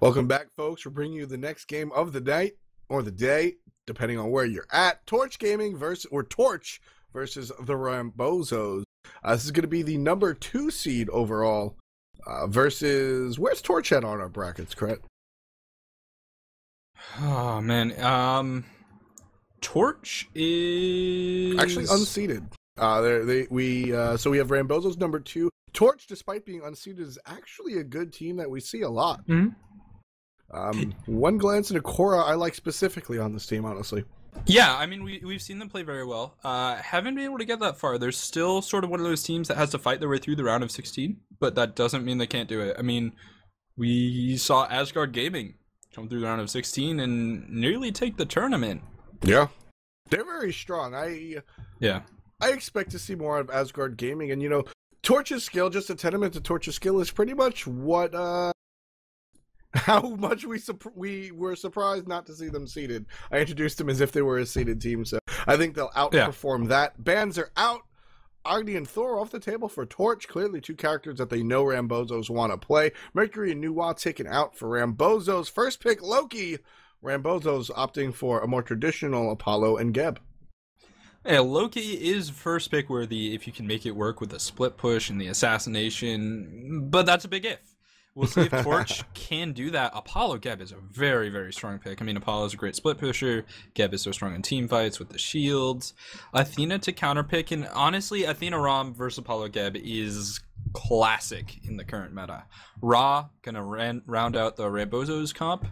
Welcome back, folks. We're bringing you the next game of the night or the day, depending on where you're at. Torch versus the Rambozos. This is going to be the number 2 seed overall versus where's Torch at on our brackets, Cret? Oh man, Torch is actually unseeded. So we have Rambozos number 2. Torch, despite being unseeded, is actually a good team that we see a lot. Mm-hmm. One glance at Akora I like specifically on this team, honestly. Yeah, I mean, we've seen them play very well. Haven't been able to get that far. They're still sort of one of those teams that has to fight their way through the round of 16, but that doesn't mean they can't do it. I mean, we saw Asgard Gaming come through the round of 16 and nearly take the tournament. Yeah, they're very strong. I expect to see more out of Asgard Gaming, and Torch's skill, just a tenement to Torch's skill, is pretty much what how much we were surprised not to see them seeded. I introduced them as if they were a seeded team, so I think they'll outperform that. Bans are out. Agni and Thor off the table for Torch. Clearly 2 characters that they know Rambozos want to play. Mercury and Nuwa taken out for Rambozos. First pick, Loki. Rambozos opting for a more traditional Apollo and Geb. Yeah, Loki is first pick worthy if you can make it work with the split push and the assassination, but that's a big if. We'll see if Torch can do that. Apollo Geb is a very, very strong pick. I mean, Apollo's a great split pusher. Geb is so strong in team fights with the shields. Athena to counterpick, and honestly, Athena Ram versus Apollo Geb is classic in the current meta. Ra gonna round out the Rambozos comp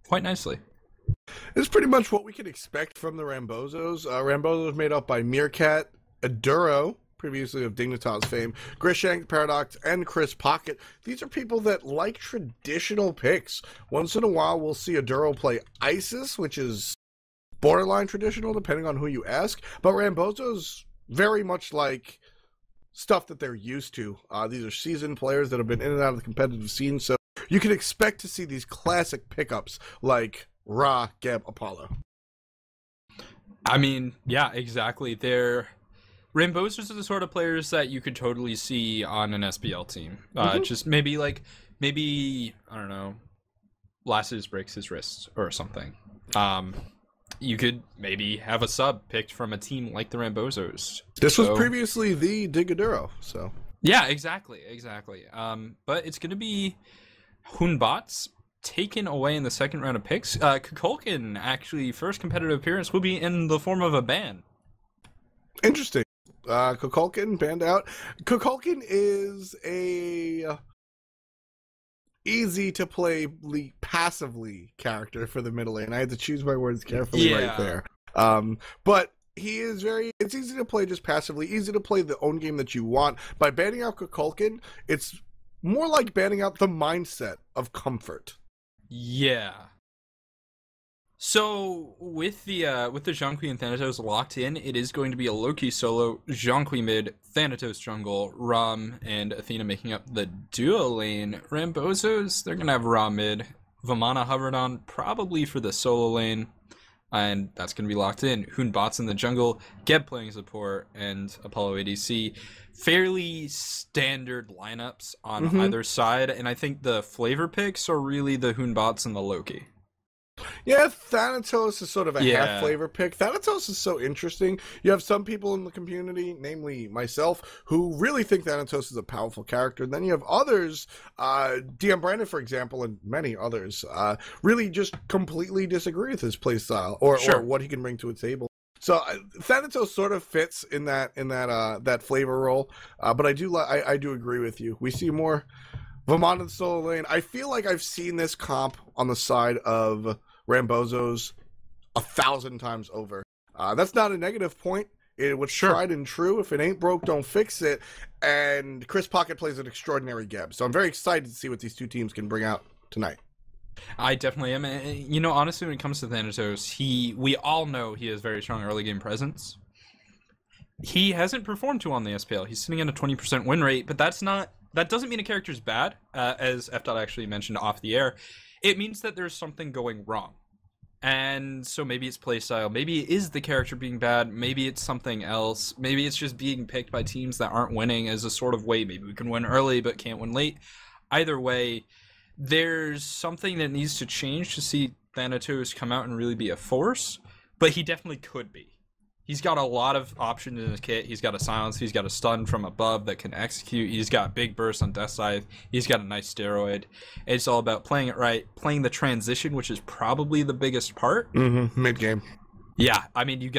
quite nicely. It's pretty much what we can expect from the Rambozos. Rambozos made up by Meerkat, Aduro, previously of Dignitas fame, Grishank, Paradox, and Chris Pocket. These are people that like traditional picks. Once in a while, we'll see Aduro play Isis, which is borderline traditional, depending on who you ask. But Rambozos very much like stuff that they're used to. These are seasoned players that have been in and out of the competitive scene, so you can expect to see these classic pickups like Ra, Geb, Apollo. I mean, yeah, exactly. Rambozos are the sort of players that you could totally see on an SPL team. Just maybe I don't know, Lasses breaks his wrist or something. You could maybe have a sub picked from a team like the Rambozos. This was previously the Digaduro, so. Yeah, exactly. But it's gonna be Hunbots taken away in the second round of picks. Kukulkan, actually, first competitive appearance will be in the form of a ban. Interesting. Kukulkan banned out. Kukulkan is a easy to play passively character for the middle lane. I had to choose my words carefully right there. But he is it's easy to play just passively, easy to play the own game that you want. By banning out Kukulkan, it's more like banning out the mindset of comfort. Yeah. So with the Zhonghui and Thanatos locked in, it is going to be a Loki solo, Zhonghui mid, Thanatos jungle, Ram and Athena making up the duo lane. Rambozos, they're gonna have Ram mid, Vamana hovered on probably for the solo lane, and that's gonna be locked in. Hunbots in the jungle, Geb playing support, and Apollo ADC. Fairly standard lineups on either side, and I think the flavor picks are really the Hunbots and the Loki. Yeah, Thanatos is sort of a half flavor pick. Thanatos is so interesting. You have some people in the community, namely myself, who really think Thanatos is a powerful character. And then you have others, DM Brandon, for example, and many others, really just completely disagree with his playstyle or what he can bring to a table. So Thanatos sort of fits in that flavor role, but I do agree with you. We see more Vamana in the solo lane. I feel like I've seen this comp on the side of Rambozos 1,000 times over. That's not a negative point. It was tried and true. If it ain't broke, don't fix it. And Chris Pocket plays an extraordinary Geb. So I'm very excited to see what these 2 teams can bring out tonight. I definitely am. Honestly, when it comes to Thanatos, we all know he has very strong early game presence. He hasn't performed too on the SPL. He's sitting at a 20% win rate, but that doesn't mean a character's bad, as F-Dot actually mentioned off the air. It means that there's something going wrong. And so maybe it's playstyle, maybe it is the character being bad, maybe it's something else, maybe it's just being picked by teams that aren't winning as a sort of way. Maybe we can win early but can't win late. Either way, there's something that needs to change to see Thanatos come out and really be a force, but he definitely could be. He's got a lot of options in his kit. He's got a silence. He's got a stun from above that can execute. He's got big bursts on Death Scythe. He's got a nice steroid. It's all about playing it right, playing the transition, which is probably the biggest part. Mid game. Yeah, I mean, you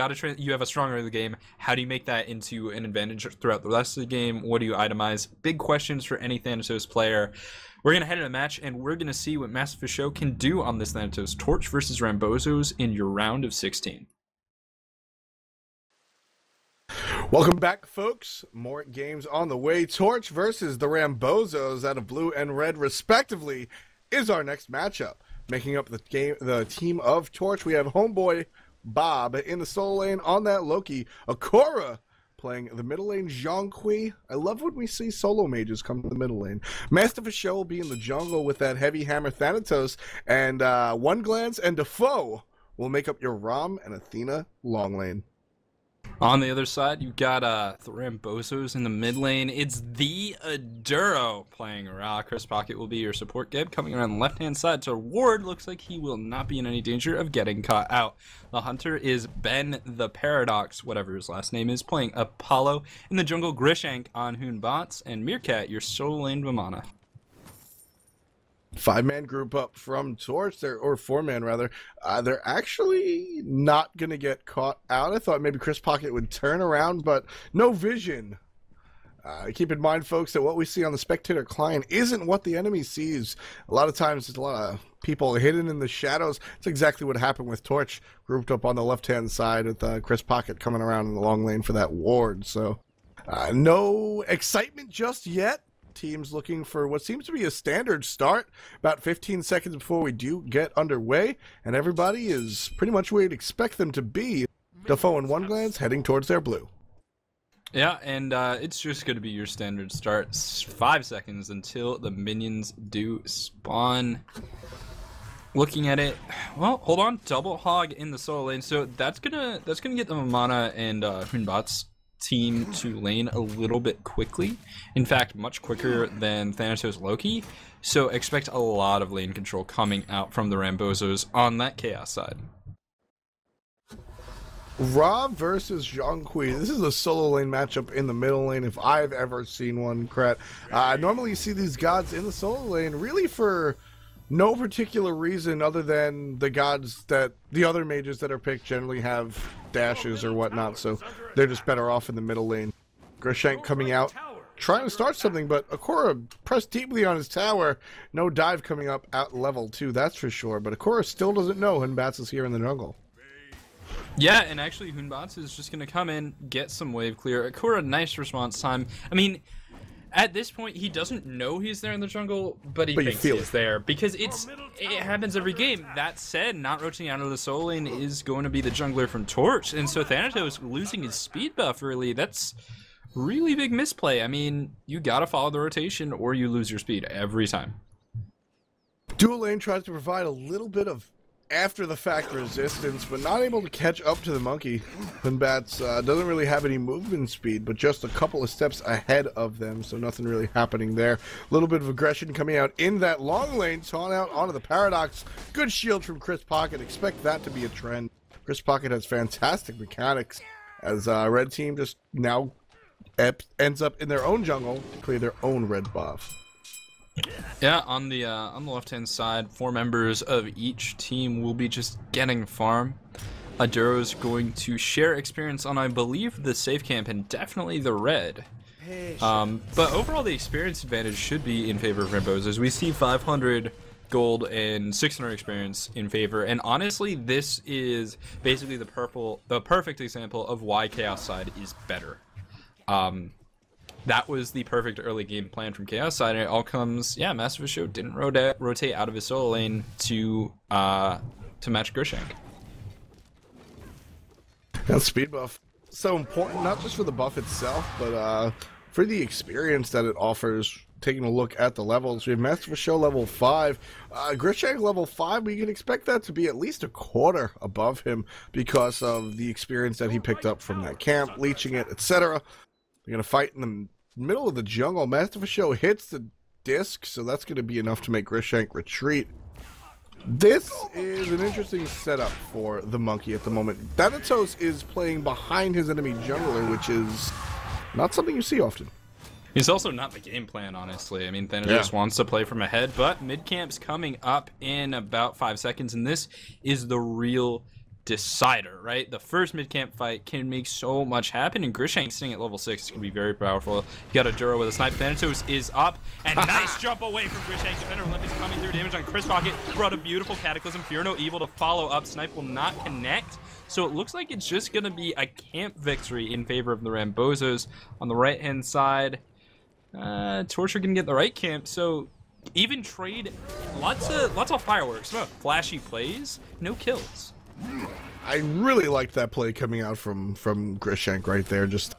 have a strong early game. How do you make that into an advantage throughout the rest of the game? What do you itemize? Big questions for any Thanatos player. We're going to head into a match, and we're going to see what Master for Show can do on this Thanatos. Torch versus Rambozos in your round of 16. Welcome back, folks. More games on the way. Torch versus the Rambozos out of blue and red, respectively, is our next matchup. Making up the team of Torch, we have homeboy Bob in the solo lane on that Loki. Akora playing the middle lane, Zhonghui. I love when we see solo mages come to the middle lane. Master for Show will be in the jungle with that heavy hammer Thanatos, and One Glance and Defoe will make up your Ram and Athena long lane. On the other side, you've got the Rambozos in the mid lane. It's the Aduro playing Ra. Chris Pocket will be your support Gib. Coming around the left-hand side to Ward, looks like he will not be in any danger of getting caught out. The Hunter is Ben the Paradox, whatever his last name is, playing Apollo. In the jungle, Grishank on Hoon Bots, and Meerkat, your solo lane Vamana. 5-man group up from Torch, or 4-man rather. They're actually not going to get caught out. I thought maybe Chris Pocket would turn around, but no vision. Keep in mind, folks, that what we see on the spectator client isn't what the enemy sees. A lot of times, there's a lot of people hidden in the shadows. It's exactly what happened with Torch, grouped up on the left-hand side with Chris Pocket coming around in the long lane for that ward. So, no excitement just yet. Teams looking for what seems to be a standard start about 15 seconds before we do get underway, and everybody is pretty much where you'd expect them to be. Defoe and One Glance heading towards their blue. Yeah, and it's just going to be your standard start. 5 seconds until the minions do spawn. Looking at it, well, hold on, double hog in the solo lane, so that's gonna get the Vamana and Hoonbot's team to lane a little bit quickly. In fact, much quicker than Thanatos Loki. So expect a lot of lane control coming out from the Rambozos on that Chaos side. Ra versus Zhonghui. This is a solo lane matchup in the middle lane if I've ever seen one, Krat. Normally you see these gods in the solo lane really for no particular reason other than the gods that the other mages that are picked generally have dashes or whatnot, so they're just better off in the middle lane. Grishank coming out, trying to start something, but Akora pressed deeply on his tower. No dive coming up at level 2, that's for sure, but Akora still doesn't know Hoonbats is here in the jungle. Yeah, and actually Hoonbats is just going to come in, get some wave clear. Akora, nice response time. I mean, at this point, he doesn't know he's there in the jungle, but he thinks he's there because it happens every game. That said, not rotating out of the solo lane is going to be the jungler from Torch, and so Thanatos losing his speed buff early, that's really big misplay. I mean, you gotta follow the rotation or you lose your speed every time. Dual lane tries to provide a little bit of after-the-fact resistance, but not able to catch up to the monkey. Hoonbats doesn't really have any movement speed, but just a couple of steps ahead of them, so nothing really happening there. A little bit of aggression coming out in that long lane, taunt out onto the Paradox. Good shield from Chris Pocket. Expect that to be a trend. Chris Pocket has fantastic mechanics, as red team just now ends up in their own jungle to clear their own red buff. Yeah, on the left-hand side, 4 members of each team will be just getting farm. Aduro's going to share experience on, I believe, the safe camp and definitely the red. But overall, the experience advantage should be in favor of Rambozos. We see 500 gold and 600 experience in favor, and honestly, this is basically the perfect example of why Chaos side is better. That was the perfect early game plan from Chaos side, and it all comes, yeah, Master of Show didn't rotate out of his solo lane to match Grishank. And speed buff, so important, not just for the buff itself, but for the experience that it offers. Taking a look at the levels, we have Master of Show level 5, Grishank level 5, but you can expect that to be at least a quarter above him because of the experience that he picked up from that camp, leeching it, etc. They're going to fight in the middle of the jungle. Master of Show hits the disc, so that's going to be enough to make Grishank retreat. This is an interesting setup for the Monkey at the moment. Thanatos is playing behind his enemy jungler, which is not something you see often. He's also not the game plan, honestly. I mean, Thanatos wants to play from ahead, but mid-camp's coming up in about 5 seconds, and this is the real decider, right? The first mid-camp fight can make so much happen, and Grishank sitting at level 6 is going to be very powerful. You got a Duro with a snipe. Thanatos is up, and nice jump away from Grishank. Defender Olympus coming through. Damage on Chris Pocket. Brought a beautiful Cataclysm. Fear No Evil to follow up. Snipe will not connect. So it looks like it's just going to be a camp victory in favor of the Rambozos. On the right-hand side, Torch are going to get the right camp, so even trade lots of fireworks, flashy plays, no kills. I really liked that play coming out from Grishank right there. Just,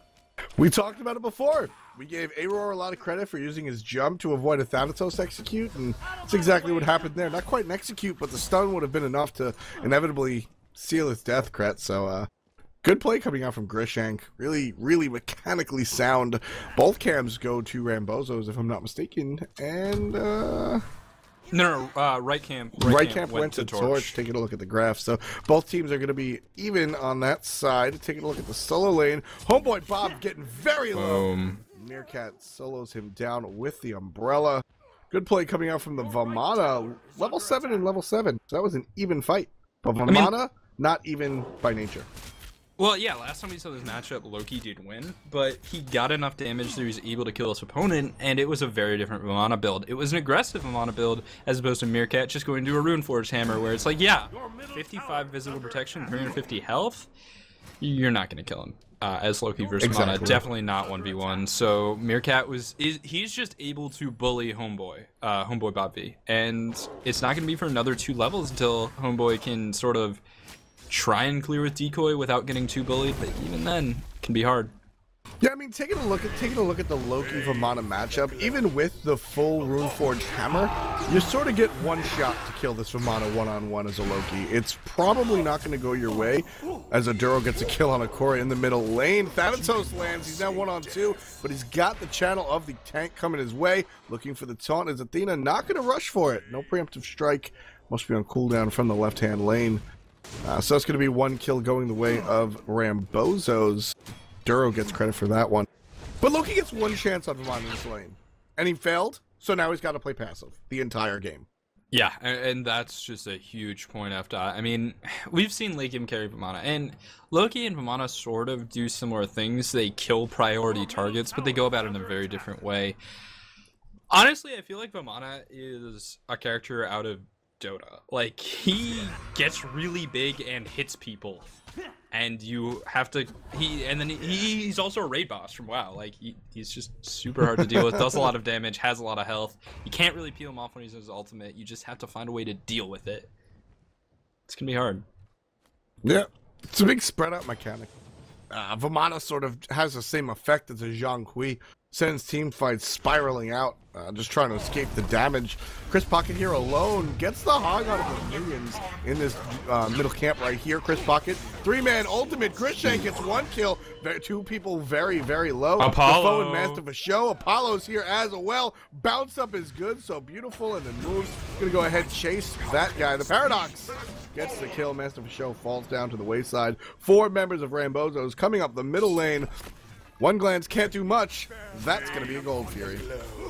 we talked about it before. We gave Aurora a lot of credit for using his jump to avoid a Thanatos execute, and that's exactly what happened there. Not quite an execute, but the stun would have been enough to inevitably seal his death crit. So good play coming out from Grishank. Really, really mechanically sound. Both cams go to Rambozos, if I'm not mistaken, and No, right camp went to Torch. Taking a look at the graph. So both teams are going to be even on that side. Taking a look at the solo lane. Homeboy Bob getting very low. Meerkat solos him down with the umbrella. Good play coming out from the Vamana. Level 7 and level 7. So that was an even fight. But Vamana, not even by nature. Well, yeah, last time we saw this matchup, Loki did win, but he got enough damage that he was able to kill his opponent, and it was a very different Vamana build. It was an aggressive Vamana build, as opposed to Meerkat just going to a Runeforged Hammer, where it's like, yeah, 55 visible protection, 350 health, you're not going to kill him. As Loki versus Vamana, definitely not 1v1. So Meerkat he's just able to bully Homeboy Bob V, and it's not going to be for another 2 levels until Homeboy can sort of try and clear with decoy without getting too bullied, but even then it can be hard. Yeah, I mean, taking a look at the Loki Vamana matchup, even with the full Runeforged Hammer, you sort of get one shot to kill this Vamana one-on-one as a Loki. It's probably not going to go your way, as a Duro gets a kill on a Korra in the middle lane. Thanatos lands, he's now 1-on-2, but he's got the channel of the tank coming his way, looking for the taunt. Is Athena not going to rush for it? No preemptive strike, must be on cooldown from the left-hand lane. So it's going to be 1 kill going the way of Rambozos. Duro gets credit for that one. But Loki gets 1 chance on Vamana in this lane. And he failed, so now he's got to play passive the entire game. Yeah, and that's just a huge point after. I mean, we've seen late game carry Vamana, and Loki and Vamana sort of do similar things. They kill priority targets, but they go about it in a very different way. Honestly, I feel like Vamana is a character out of Dota. Like, he gets really big and hits people, and you have to he's also a raid boss from WoW. Like, he's just super hard to deal with, does a lot of damage, has a lot of health. You can't really peel him off when he's in his ultimate. You just have to find a way to deal with it. It's gonna be hard. Yeah, it's a big spread out mechanic. Vamana sort of has the same effect as a Zhang Hui. Sends team fights spiraling out, just trying to escape the damage. Chris Pocket here alone gets the hog out of the minions in this middle camp right here. Chris Pocket, 3-man ultimate. Grishank gets 1 kill. 2 people very, very low. Apollo. The foe and Master of a Show. Apollo's here as well. Bounce up is good, so beautiful, and then moves. Gonna go ahead, chase that guy. The Paradox gets the kill. Master of a Show falls down to the wayside. 4 members of Rambozos coming up the middle lane. One glance can't do much. That's going to be a Gold Fury.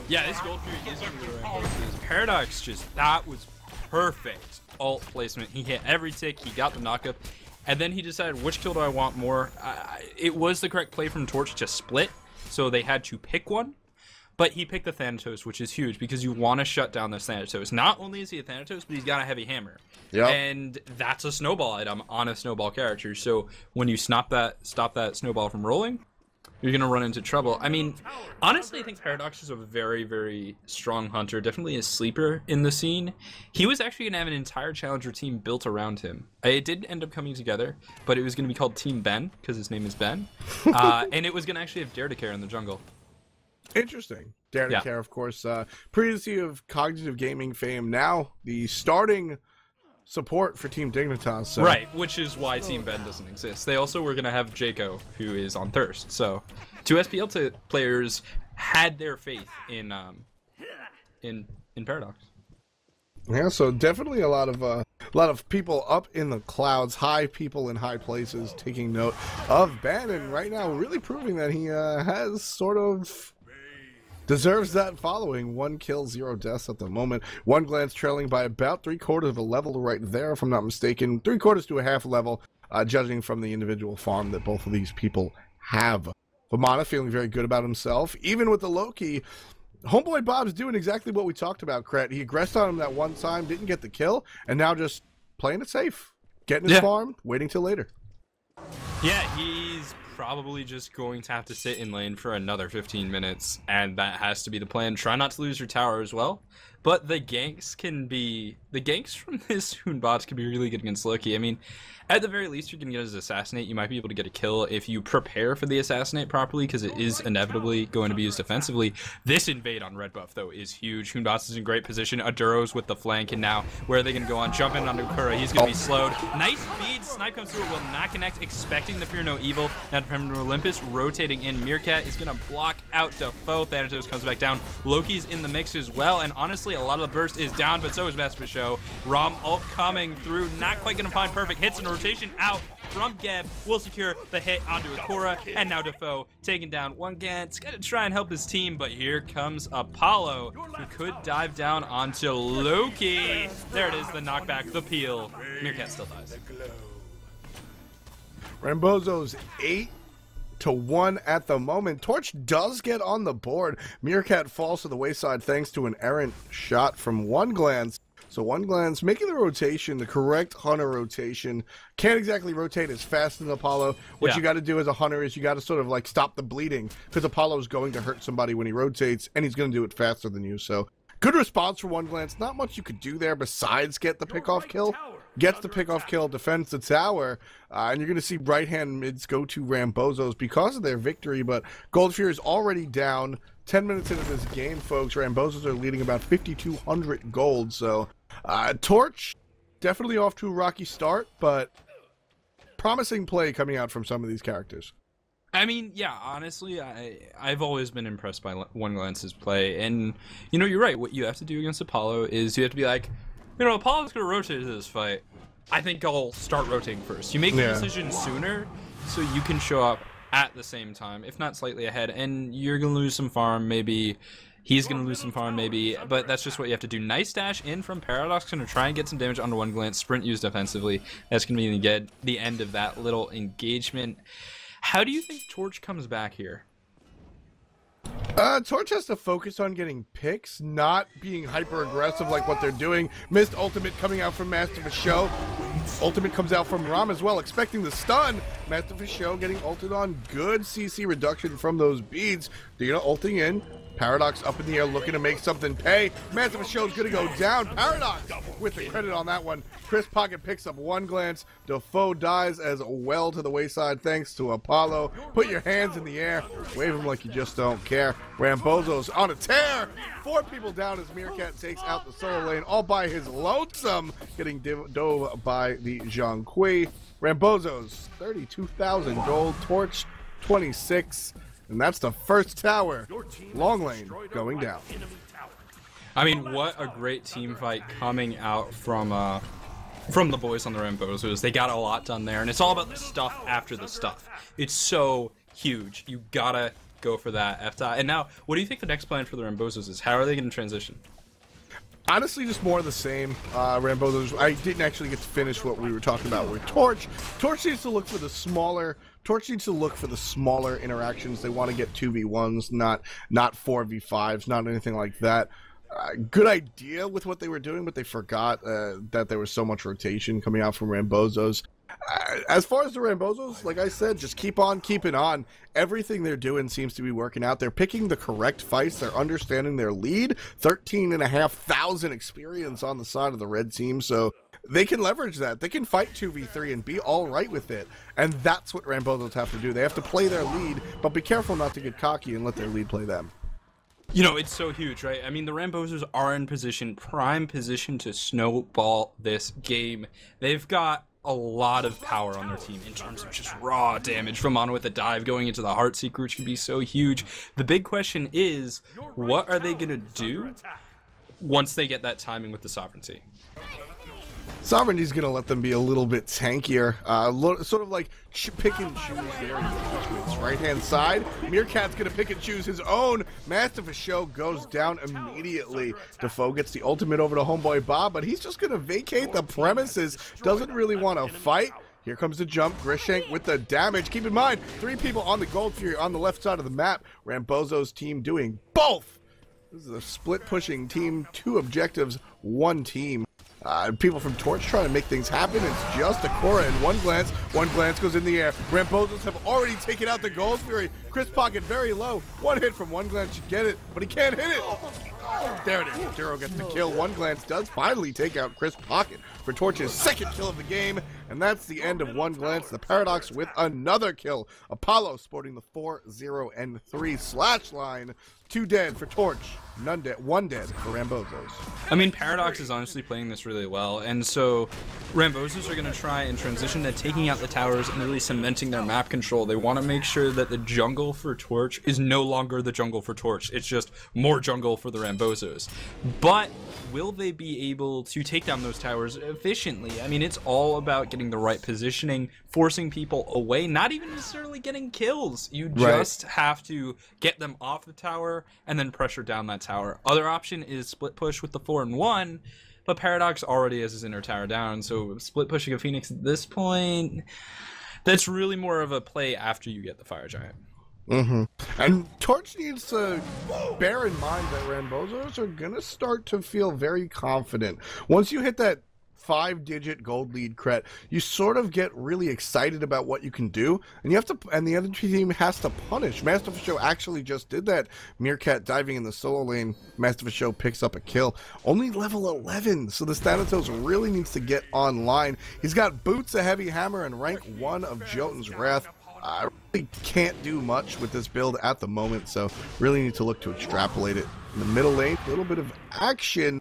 Yeah, this Gold Fury is going to be Rambozos. Paradox that was perfect ult placement. He hit every tick, he got the knockup, and then he decided, which kill do I want more? It was the correct play from Torch to split, so they had to pick one, but he picked the Thanatos, which is huge, because you want to shut down this Thanatos. Not only is he a Thanatos, but he's got a heavy hammer. Yep. And that's a snowball item on a snowball character, so when you stop that snowball from rolling, you're going to run into trouble. I mean, honestly, I think Paradox is a very, very strong hunter. Definitely a sleeper in the scene. He was actually going to have an entire Challenger team built around him. It did end up coming together, but it was going to be called Team Ben, because his name is Ben. And it was going to actually have Dare to Care in the jungle. Interesting. Dare to Care, of course. Previously of Cognitive Gaming fame, now the starting support for Team Dignitas. So. Right, which is why Team Ben doesn't exist. They also were going to have Jaco, who is on Thirst. So 2 SPL players had their faith in in Paradox. Yeah, so definitely a lot of people up in the clouds, high people in high places taking note of Bannon right now, really proving that he has sort of deserves that following. 1 kill, 0 deaths at the moment. One glance trailing by about 3/4 of a level right there, if I'm not mistaken. 3/4 to a half level, judging from the individual farm that both of these people have. Vamana feeling very good about himself, even with the Loki. Homeboy Bob's doing exactly what we talked about, Kret. He aggressed on him that one time, didn't get the kill, and now just playing it safe. Getting his farm, waiting till later. Yeah, he's probably just going to have to sit in lane for another 15 minutes, and that has to be the plan. Try not to lose your tower as well. But the ganks from this Hoonbots can be really good against Loki. I mean, at the very least, you're going to get his assassinate. You might be able to get a kill if you prepare for the assassinate properly, because it is inevitably going to be used defensively. This invade on red buff, though, is huge. Hoonbots is in great position. Aduro's with the flank, and now where are they going to go on? Jump in onto Ukura. He's going to be slowed. Nice feed. Snipe comes through. It will not connect, expecting the Fear No Evil. Now depending on Olympus, rotating in. Meerkat is going to block out Defoe. Thanatos comes back down. Loki's in the mix as well, and honestly, a lot of the burst is down, but so is Master Show. Rom ult coming through. Not quite going to find perfect hits, and rotation out from Geb will secure the hit onto Ukura, and now Defoe taking down one Gantz. Got to try and help his team, but here comes Apollo, who could dive down onto Loki. There it is, the knockback, the peel. Meerkat still dies. Rambozos 8-1 at the moment. Torch does get on the board. Meerkat falls to the wayside thanks to an errant shot from One Glance. So One Glance making the rotation, the correct hunter rotation. Can't exactly rotate as fast as Apollo. What you got to do as a hunter is you got to sort of like stop the bleeding, because Apollo's going to hurt somebody when he rotates, and he's going to do it faster than you. So good response for One Glance. Not much you could do there besides get the pick-off kill. Gets the pick-off kill, defends the tower, and you're going to see right-hand mids go to Rambozos because of their victory, but Goldfear is already down. 10 minutes into this game, folks. Rambozos are leading about 5,200 gold, so Torch definitely off to a rocky start, but promising play coming out from some of these characters. I mean, yeah, honestly, I've always been impressed by One Glance's play, and, you know, you're right. What you have to do against Apollo is you have to be like, you know, Apollo's going to rotate to this fight. I think I'll start rotating first. You make the decision sooner, so you can show up at the same time, if not slightly ahead, and you're going to lose some farm, maybe. He's going to lose some farm, maybe, but that's just what you have to do. Nice dash in from Paradox, going to try and get some damage onto One Glance. Sprint used offensively. That's going to be the end of that little engagement. How do you think Torch comes back here? Torch has to focus on getting picks, not being hyper-aggressive like what they're doing. Missed ultimate coming out from Master of Show. Ultimate comes out from Ram as well, expecting the stun. Master of Show getting ulted on. Good CC reduction from those beads. Dina ulting in. Paradox up in the air looking to make something pay. Master of Show is going to go down. Paradox with the credit on that one. Chris Pocket picks up One Glance. Defoe dies as well to the wayside thanks to Apollo. Put your hands in the air. Wave them like you just don't care. Rambozos on a tear. 4 people down as Meerkat takes out the solo lane all by his lonesome. Getting dove by the Zhang Kui. Rambozos, 32,000 gold. Torch, 26. And that's the first tower. Long lane going down. I mean, what a great team fight coming out from the boys on the Rambozos. They got a lot done there, and it's all about the stuff after the stuff. It's so huge. You gotta go for that F-dot. And now, what do you think the next plan for the Rambozos is? How are they going to transition? Honestly, just more of the same. Rambozos, I didn't actually get to finish what we were talking about with Torch. Torch needs to look for the smaller interactions. They want to get 2v1s, not 4v5s, not anything like that. Good idea with what they were doing, but they forgot that there was so much rotation coming out from Rambozos. As far as the Rambozos, like I said, just keep on keeping on. Everything they're doing seems to be working out. They're picking the correct fights. They're understanding their lead. 13,500 experience on the side of the red team, so they can leverage that. They can fight 2v3 and be all right with it. And that's what Rambozos have to do. They have to play their lead, but be careful not to get cocky and let their lead play them. You know, it's so huge, right? I mean, the Rambozos are in position, prime position to snowball this game. They've got a lot of power on their team in terms of just raw damage. Vamana with a dive going into the Heartseeker, which can be so huge. The big question is, what are they going to do once they get that timing with the Sovereignty. Sovereignty's going to let them be a little bit tankier, sort of like pick and choose their engagements. Right-hand side, Meerkat's going to pick and choose his own. Master for Show goes down immediately. Defoe gets the ultimate over to homeboy Bob, but he's just going to vacate the premises. Doesn't really want to fight. Here comes the jump. Grishank with the damage. Keep in mind, 3 people on the Gold Fury on the left side of the map. Rambozos team doing both. This is a split-pushing team. 2 objectives, 1 team. People from Torch trying to make things happen. It's just a Cora and one glance. One glance goes in the air. Rambozos have already taken out the Gold Fury. Chris Pocket very low. 1 hit from one glance should get it, but he can't hit it. There it is. Duro gets the kill. One glance does finally take out Chris Pocket for Torch's 2nd kill of the game. And that's the end of one glance. The Paradox with another kill. Apollo sporting the 4-0-3 slash line. 2 dead for Torch. 1 dead for Rambozos. I mean, Paradox is honestly playing this really well, and so Rambozos are going to try and transition to taking out the towers and really cementing their map control. They want to make sure that the jungle for Torch is no longer the jungle for Torch. It's just more jungle for the Rambozos. But will they be able to take down those towers efficiently? I mean, it's all about getting the right positioning, forcing people away, not even necessarily getting kills. You just have to get them off the tower and then pressure down that tower. Other option is split push with the 4 and 1, but Paradox already has his inner tower down, so split pushing a Phoenix at this point, that's really more of a play after you get the Fire Giant. And Torch needs to bear in mind that Rambozos are gonna start to feel very confident. Once you hit that 5-digit gold lead cret, you sort of get really excited about what you can do, and you have to, and the other team has to punish. Master for Show actually just did that. Meerkat diving in the solo lane. Master for Show picks up a kill. Only level 11, so the Thanatos really needs to get online. He's got Boots, a Heavy Hammer, and rank 1 of Jotun's Wrath. I really can't do much with this build at the moment, so really need to look to extrapolate it. In the middle lane, a little bit of action.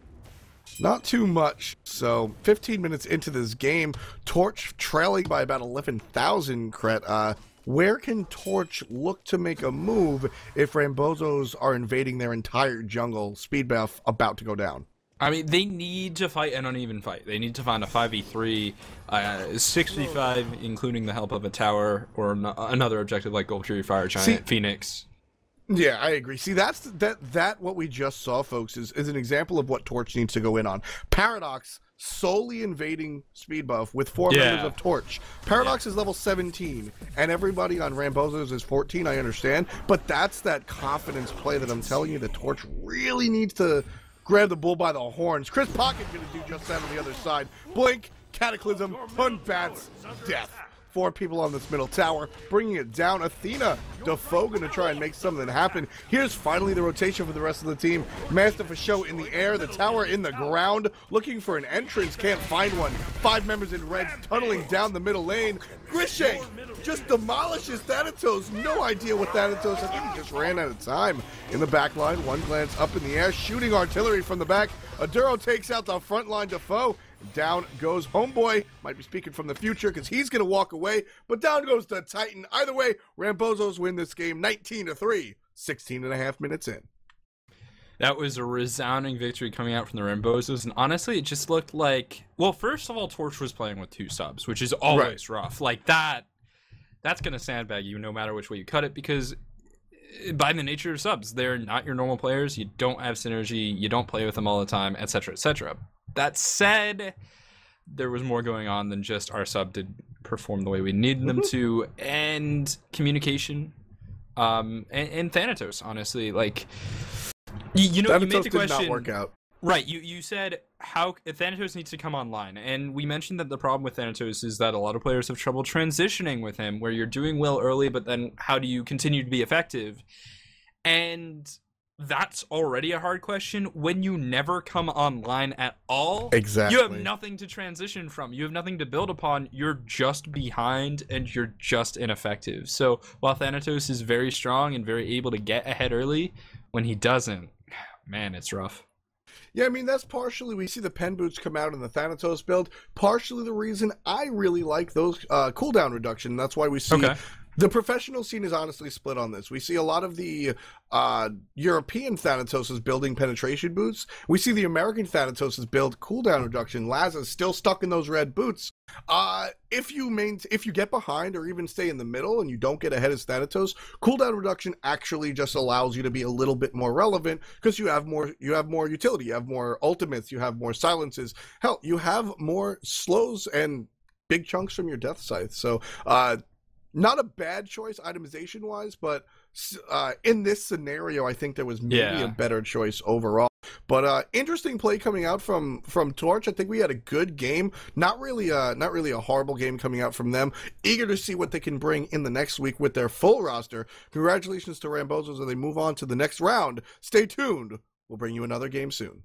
Not too much. So 15 minutes into this game, Torch trailing by about 11,000 cret. Where can Torch look to make a move if Rambozos are invading their entire jungle? Speed buff about to go down. I mean, they need to fight an uneven fight. They need to find a 5v3, 6v5, including the help of a tower or another objective like Gold Fury, Fire Giant, Phoenix. Yeah, I agree. See, that's what we just saw, folks, is an example of what Torch needs to go in on. Paradox solely invading speed buff with 4 members of Torch. Paradox is level 17, and everybody on Rambozos is 14, I understand, but that's that confidence play that I'm telling you that Torch really needs to grab the bull by the horns. Chris Pocket gonna do just that on the other side. Blink, Cataclysm, Unbats, death. 4 people on this middle tower, bringing it down. Athena, Defoe gonna try and make something happen. Here's finally the rotation for the rest of the team. Master for Show in the air, the tower in the ground, looking for an entrance, can't find one. 5 members in red tunneling down the middle lane. Grishank just demolishes Thanatos. No idea what Thanatos, I think he just ran out of time. In the back line, 1 glance up in the air, shooting artillery from the back. Aduro takes out the front line Defoe. Down goes Homeboy. Might be speaking from the future because he's going to walk away. But down goes the Titan. Either way, Rambozos win this game 19-3, 16.5 minutes in. That was a resounding victory coming out from the Rambozos. And honestly, it just looked like... Well, first of all, Torch was playing with 2 subs, which is always rough. Like, that's going to sandbag you no matter which way you cut it, because by the nature of subs, they're not your normal players. You don't have synergy. You don't play with them all the time, etc., etc. That said, there was more going on than just our sub did perform the way we needed them to, and communication, and Thanatos, honestly. Like, you know, Thanatos you made the question, did not work out. Right, you said how Thanatos needs to come online, and we mentioned that the problem with Thanatos is that a lot of players have trouble transitioning with him, where you're doing well early, but then how do you continue to be effective? And that's already a hard question when you never come online at all. Exactly. You have nothing to transition from. You have nothing to build upon. You're just behind, and you're just ineffective. So while Thanatos is very strong and very able to get ahead early, when he doesn't, man, it's rough. Yeah, I mean, that's partially, we see the pen boots come out in the Thanatos build. Partially the reason I really like those cooldown reduction. That's why we see The professional scene is honestly split on this. We see a lot of the European Thanatoses building penetration boots. We see the American Thanatoses build cooldown reduction. Laz is still stuck in those red boots. If you get behind or even stay in the middle and you don't get ahead as Thanatos, cooldown reduction actually just allows you to be a little bit more relevant because you have more utility, you have more ultimates, you have more silences. Hell, you have more slows and big chunks from your death scythe. So, not a bad choice itemization-wise, but in this scenario, I think there was maybe a better choice overall. But interesting play coming out from Torch. I think we had a good game. Not really a horrible game coming out from them. Eager to see what they can bring in the next week with their full roster. Congratulations to Rambozos as they move on to the next round. Stay tuned. We'll bring you another game soon.